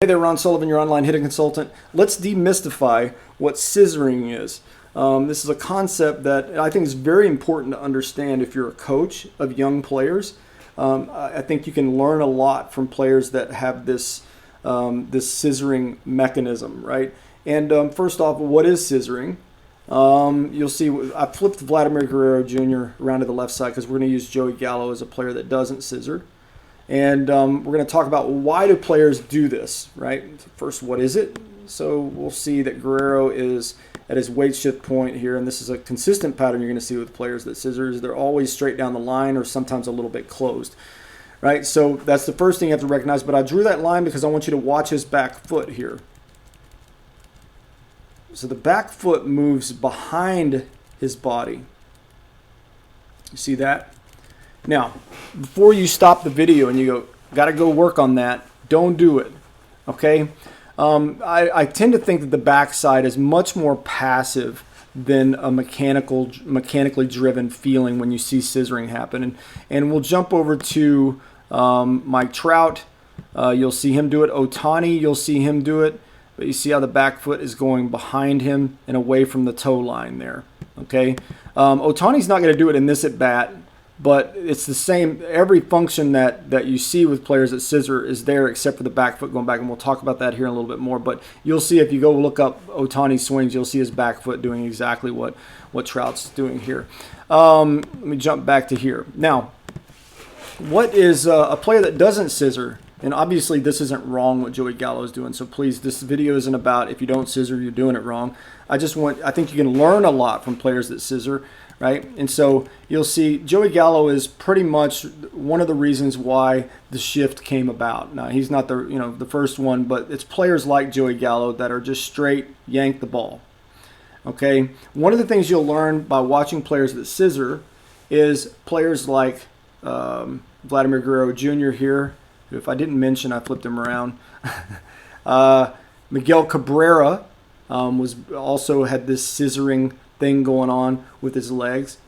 Hey there, Ron Sullivan, your online hitting consultant. Let's demystify what scissoring is. This is a concept that I think is very important to understand if you're a coach of young players. I think you can learn a lot from players that have this scissoring mechanism, right? And first off, what is scissoring? You'll see I flipped Vlad Guerrero Jr. around to the left side because we're going to use Joey Gallo as a player that doesn't scissor. And we're going to talk about why do players do this, right? First, what is it? So we'll see that Guerrero is at his weight shift point here, and this is a consistent pattern you're going to see with players that scissors. They're always straight down the line or sometimes a little bit closed, right? So that's the first thing you have to recognize, but I drew that line because I want you to watch his back foot here. So the back foot moves behind his body. You see that? Now, before you stop the video and you go, got to go work on that, don't do it, okay? I tend to think that the backside is much more passive than a mechanically driven feeling when you see scissoring happen. And we'll jump over to Mike Trout. You'll see him do it. Ohtani, you'll see him do it. But you see how the back foot is going behind him and away from the toe line there, okay? Ohtani's not going to do it in this at bat. But it's the same. Every function that you see with players that scissor is there except for the back foot going back, and we'll talk about that here in a little bit more. But you'll see if you go look up Ohtani swings, you'll see his back foot doing exactly what Trout's doing here. Let me jump back to here. Now, what is a player that doesn't scissor? And obviously this isn't wrong what Joey Gallo is doing, so please, this video isn't about if you don't scissor, you're doing it wrong. I think you can learn a lot from players that scissor, right? And so you'll see Joey Gallo is pretty much one of the reasons why the shift came about. Now, he's not the first one, but it's players like Joey Gallo that are just straight yank the ball. Okay? One of the things you'll learn by watching players that scissor is players like Vlad Guerrero Jr. here. If I didn't mention, I flipped him around. Miguel Cabrera was also had this scissoring thing going on with his legs.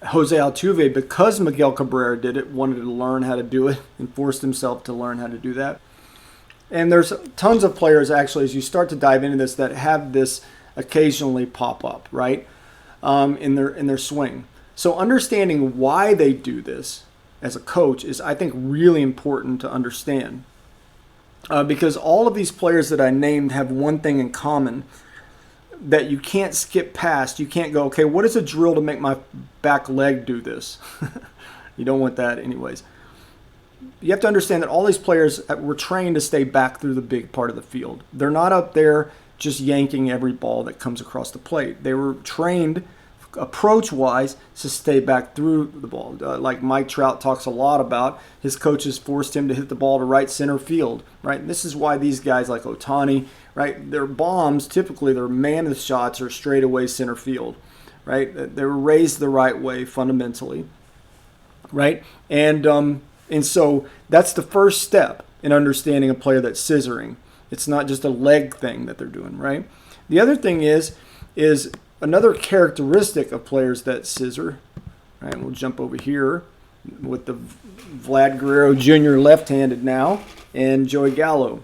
Jose Altuve, because Miguel Cabrera did it, wanted to learn how to do it and forced himself to learn how to do that. And there's tons of players, actually, as you start to dive into this, that have this occasionally pop up, right, in their swing. So understanding why they do this as a coach is, I think, really important to understand. Because all of these players that I named have one thing in common that you can't skip past. You can't go, okay, what is a drill to make my back leg do this? You don't want that anyways. You have to understand that all these players were trained to stay back through the big part of the field. They're not up there just yanking every ball that comes across the plate. They were trained approach-wise to stay back through the ball. Like Mike Trout talks a lot about, his coaches forced him to hit the ball to right center field, right? And this is why these guys like Ohtani, right, their bombs, typically their mammoth shots are straight away center field, right? They're raised the right way fundamentally, right? And so that's the first step in understanding a player that's scissoring. It's not just a leg thing that they're doing, right? The other thing is another characteristic of players that scissor, right? We'll jump over here with the Vlad Guerrero Jr. left-handed now and Joey Gallo.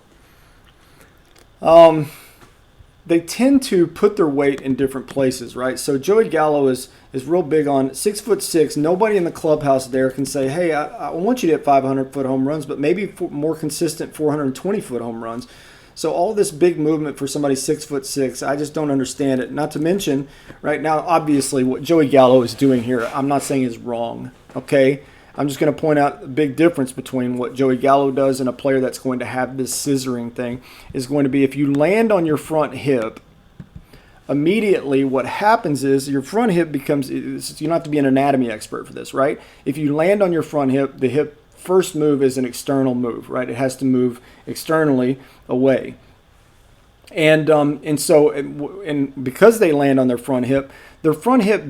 They tend to put their weight in different places, right? So Joey Gallo is real big on 6'6". Nobody in the clubhouse there can say, hey, I want you to hit 500-foot home runs, but maybe more consistent 420-foot home runs. So all this big movement for somebody 6'6", I just don't understand it. Not to mention, right now, obviously, what Joey Gallo is doing here, I'm not saying is wrong, okay? I'm just going to point out a big difference between what Joey Gallo does and a player that's going to have this scissoring thing is going to be if you land on your front hip, immediately what happens is your front hip becomes, you don't have to be an anatomy expert for this, right? If you land on your front hip, the hip first move is an external move, right? It has to move externally away. And because they land on their front hip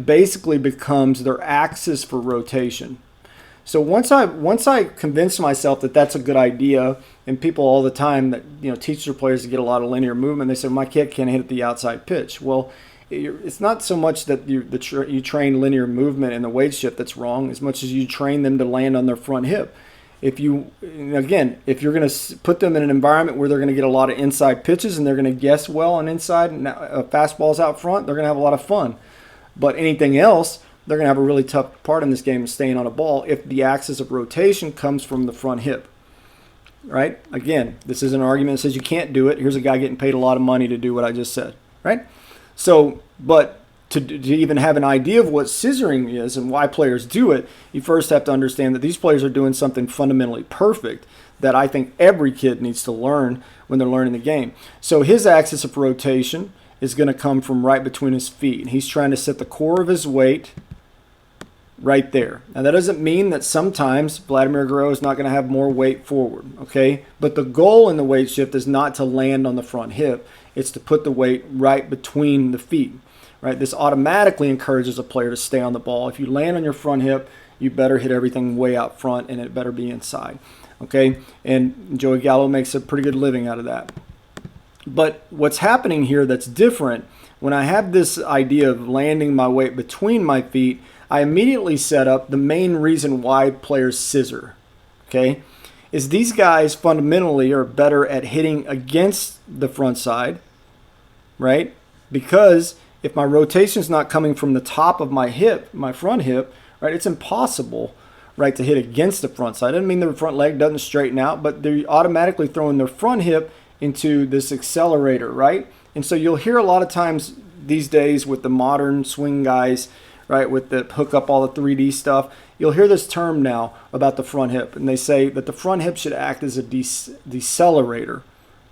basically becomes their axis for rotation. So once I convince myself that that's a good idea, and people all the time that teach their players to get a lot of linear movement, they say my kid can't hit the outside pitch. Well, it's not so much that you train linear movement in the weight shift that's wrong, as much as you train them to land on their front hip. if you're going to put them in an environment where they're going to get a lot of inside pitches and they're going to guess well on inside and fastballs out front, they're going to have a lot of fun. But anything else, they're going to have a really tough part in this game of staying on a ball if the axis of rotation comes from the front hip. Right? Again, this is an argument that says you can't do it. Here's a guy getting paid a lot of money to do what I just said. Right? So, but to even have an idea of what scissoring is and why players do it, you first have to understand that these players are doing something fundamentally perfect that I think every kid needs to learn when they're learning the game. So his axis of rotation is going to come from right between his feet. He's trying to set the core of his weight right there. Now, that doesn't mean that sometimes Vladimir Guerrero is not going to have more weight forward, okay? But the goal in the weight shift is not to land on the front hip. It's to put the weight right between the feet, right? This automatically encourages a player to stay on the ball. If you land on your front hip, you better hit everything way out front, and it better be inside, okay? And Joey Gallo makes a pretty good living out of that. But what's happening here that's different, when I have this idea of landing my weight between my feet, I immediately set up the main reason why players scissor, okay, is these guys fundamentally are better at hitting against the front side, right? Because if my rotation is not coming from the top of my hip, my front hip, right, it's impossible, right, to hit against the front side. Doesn't mean the front leg doesn't straighten out, but they're automatically throwing their front hip into this accelerator, right? And so you'll hear a lot of times these days with the modern swing guys, right, with the hook up all the 3D stuff, you'll hear this term now about the front hip, and they say that the front hip should act as a decelerator.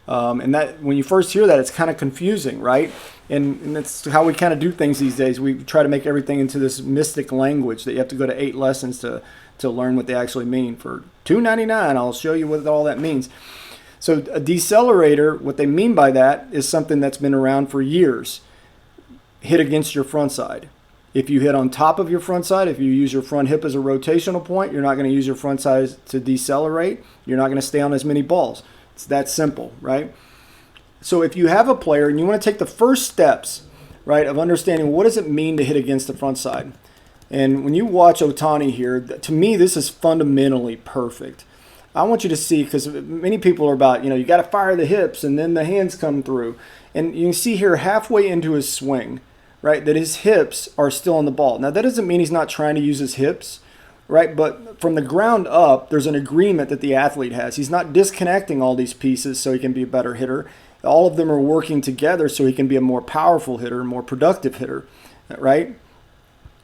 And that when you first hear that, it's kind of confusing, right? And that's how we kind of do things these days. We try to make everything into this mystic language that you have to go to 8 lessons to learn what they actually mean. For $2.99, I'll show you what all that means. So a decelerator, what they mean by that is something that's been around for years. Hit against your front side. If you hit on top of your front side, if you use your front hip as a rotational point, you're not going to use your front side to decelerate. You're not going to stay on as many balls. It's that simple, right? So if you have a player and you want to take the first steps, right, of understanding what does it mean to hit against the front side. And when you watch Ohtani here, to me, this is fundamentally perfect. I want you to see, because many people are about, you got to fire the hips and then the hands come through. And you can see here halfway into his swing, right, that his hips are still on the ball. Now, that doesn't mean he's not trying to use his hips, right? But from the ground up, there's an agreement that the athlete has. He's not disconnecting all these pieces so he can be a better hitter. All of them are working together so he can be a more powerful hitter, more productive hitter, right?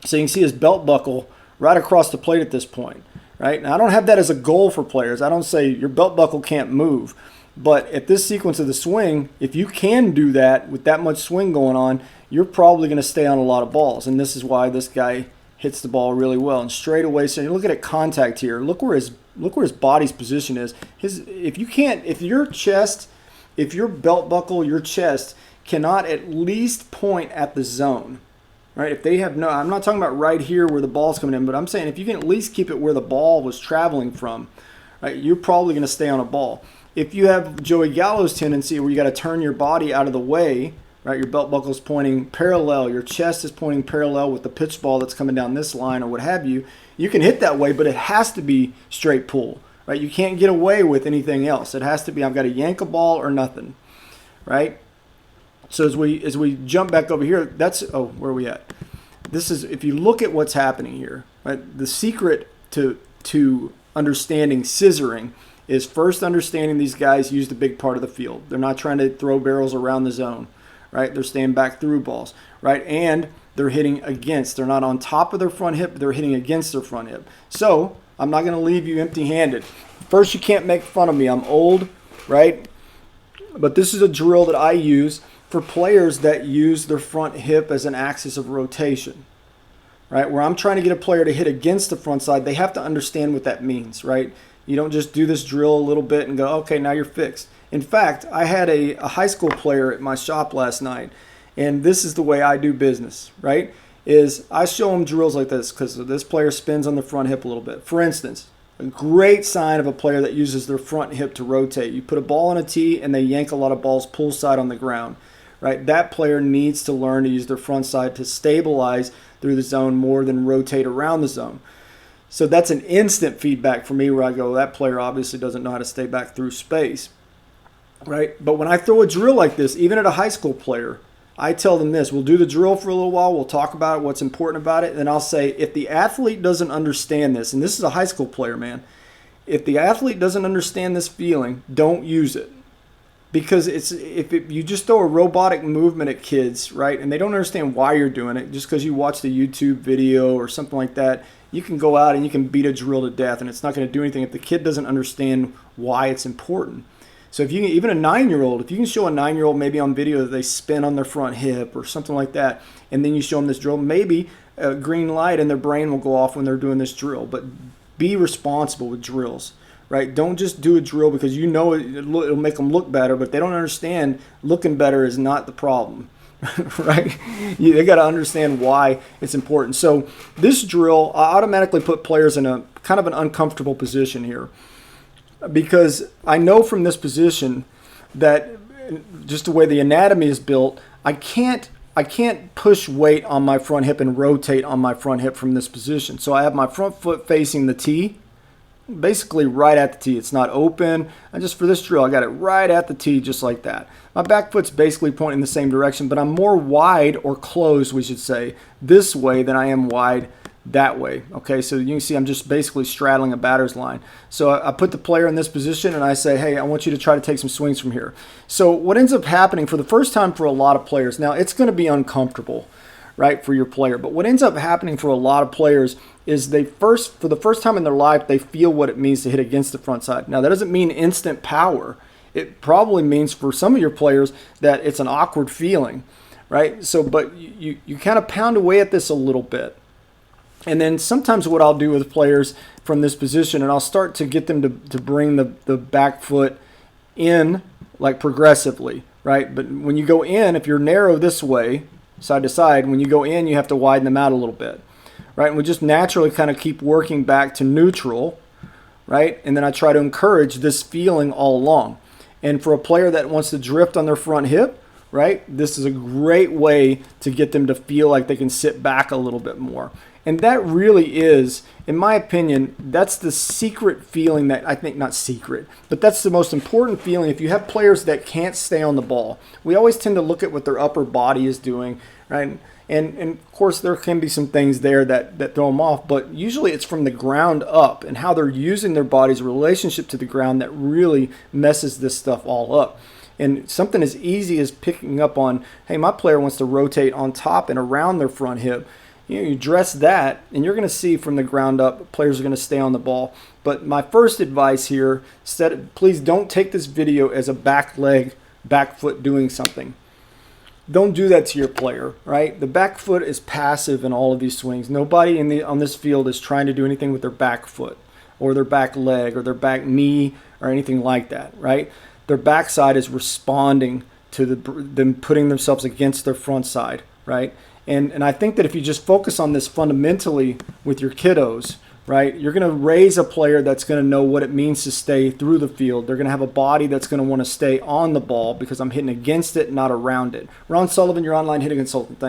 So you can see his belt buckle right across the plate at this point, right? Now, I don't have that as a goal for players. I don't say your belt buckle can't move. But at this sequence of the swing, if you can do that with that much swing going on, you're probably going to stay on a lot of balls. And this is why this guy hits the ball really well. And straight away, so you look at contact here. Look where his body's position is. If your belt buckle, your chest cannot at least point at the zone, right? If they have I'm not talking about right here where the ball's coming in, but I'm saying if you can at least keep it where the ball was traveling from, right, you're probably going to stay on a ball. If you have Joey Gallo's tendency where you got to turn your body out of the way, right, your belt buckle is pointing parallel, your chest is pointing parallel with the pitch ball that's coming down this line or what have you, you can hit that way, but it has to be straight pull, right? You can't get away with anything else. It has to be, I've got to yank a ball or nothing, right? So as we jump back over here, where are we at? This is, if you look at what's happening here, right, the secret to understanding scissoring is first understanding these guys use the big part of the field. They're not trying to throw barrels around the zone, right? They're staying back through balls, right? And they're hitting against. They're not on top of their front hip. They're hitting against their front hip. So I'm not going to leave you empty-handed. First, you can't make fun of me. I'm old, right? But this is a drill that I use for players that use their front hip as an axis of rotation, right? Where I'm trying to get a player to hit against the front side, they have to understand what that means, right? You don't just do this drill a little bit and go, okay, now you're fixed. In fact, I had a high school player at my shop last night, and this is the way I do business, right? Is I show them drills like this because this player spins on the front hip a little bit. For instance, a great sign of a player that uses their front hip to rotate. You put a ball on a tee and they yank a lot of balls pull side on the ground, right? That player needs to learn to use their front side to stabilize through the zone more than rotate around the zone. So that's an instant feedback for me where I go, that player obviously doesn't know how to stay back through space, right? But when I throw a drill like this, even at a high school player, I tell them this: we'll do the drill for a little while, we'll talk about it, what's important about it, and then I'll say, if the athlete doesn't understand this, and this is a high school player, man, if the athlete doesn't understand this feeling, don't use it. Because you just throw a robotic movement at kids, right, and they don't understand why you're doing it, just because you watched a YouTube video or something like that, you can go out and you can beat a drill to death, and it's not going to do anything if the kid doesn't understand why it's important. So if you can, even a 9-year-old, if you can show a 9-year-old maybe on video that they spin on their front hip or something like that, and then you show them this drill, maybe a green light in their brain will go off when they're doing this drill. But be responsible with drills. Right? Don't just do a drill because you know it'll make them look better, but they don't understand looking better is not the problem. Right? They got to understand why it's important. So this drill, I automatically put players in a kind of an uncomfortable position here, because I know from this position that just the way the anatomy is built, I can't push weight on my front hip and rotate on my front hip from this position. So I have my front foot facing the tee, basically right at the tee. It's not open. And just for this drill, I got it right at the tee, just like that. My back foot's basically pointing the same direction, but I'm more wide, or closed, we should say, this way than I am wide that way. Okay, so you can see I'm just basically straddling a batter's line. So I put the player in this position and I say, hey, I want you to try to take some swings from here. So what ends up happening for the first time for a lot of players, now it's going to be uncomfortable, right, for your player, but what ends up happening for a lot of players is for the first time in their life, they feel what it means to hit against the front side. Now, that doesn't mean instant power. It probably means for some of your players that it's an awkward feeling, right? So, but you kind of pound away at this a little bit. And then sometimes what I'll do with players from this position, and I'll start to get them to bring the back foot in, like progressively, right? But when you go in, if you're narrow this way, side to side, when you go in, you have to widen them out a little bit. Right, and we just naturally kind of keep working back to neutral, right? And then I try to encourage this feeling all along. And for a player that wants to drift on their front hip, right, this is a great way to get them to feel like they can sit back a little bit more. And that really is, in my opinion, that's the secret feeling that I think, not secret, but that's the most important feeling. If you have players that can't stay on the ball, we always tend to look at what their upper body is doing, right? And of course, there can be some things there that throw them off, but usually it's from the ground up and how they're using their body's relationship to the ground that really messes this stuff all up. And something as easy as picking up on, hey, my player wants to rotate on top and around their front hip. You address that, and you're going to see from the ground up, players are going to stay on the ball. But my first advice here, please don't take this video as a back foot doing something. Don't do that to your player, right? The back foot is passive in all of these swings. Nobody on this field is trying to do anything with their back foot or their back leg or their back knee or anything like that, right? Their backside is responding to them putting themselves against their front side, right? And I think that if you just focus on this fundamentally with your kiddos, right, you're going to raise a player that's going to know what it means to stay through the field. They're going to have a body that's going to want to stay on the ball because I'm hitting against it, not around it. Ron Sullivan, your online hitting consultant. Thanks.